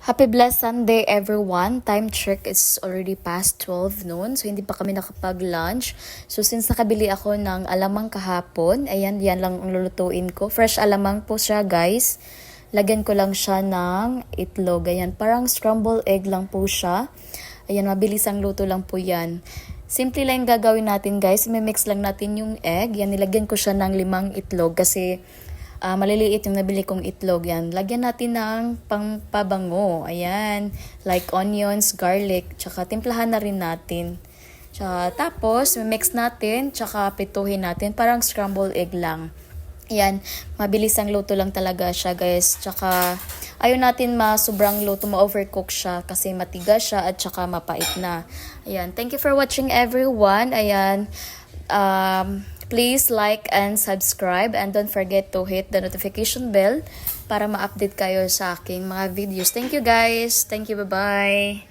Happy blessed Sunday everyone. Time check is already past 12 noon. So hindi pa kami nakapag-lunch. So since nakabili ako ng alamang kahapon, ayan, yan lang ang lulutuin ko. Fresh alamang po siya, guys. Lagyan ko lang siya ng itlog. Ayan, parang scrambled egg lang po siya. Ayan, mabilis ang luto lang po yan. Simple lang yung gagawin natin, guys. Mimix lang natin yung egg. Yan, nilagyan ko siya ng 5 itlog kasi maliliit yung nabili kong itlog. Yan. Lagyan natin ng pangpabango. Ayan. Like onions, garlic. Tsaka timplahan na rin natin. Tapos, mix natin. Tsaka pituhin natin. Parang scrambled egg lang. Ayan. Mabilis ang luto lang talaga siya, guys. Tsaka, ayaw natin sobrang luto, ma-overcook siya kasi matigas siya at tsaka mapait na. Ayan. Thank you for watching, everyone. Ayan. Please like and subscribe and don't forget to hit the notification bell para ma-update kayo sa aking mga videos. Thank you, guys. Thank you. Bye-bye.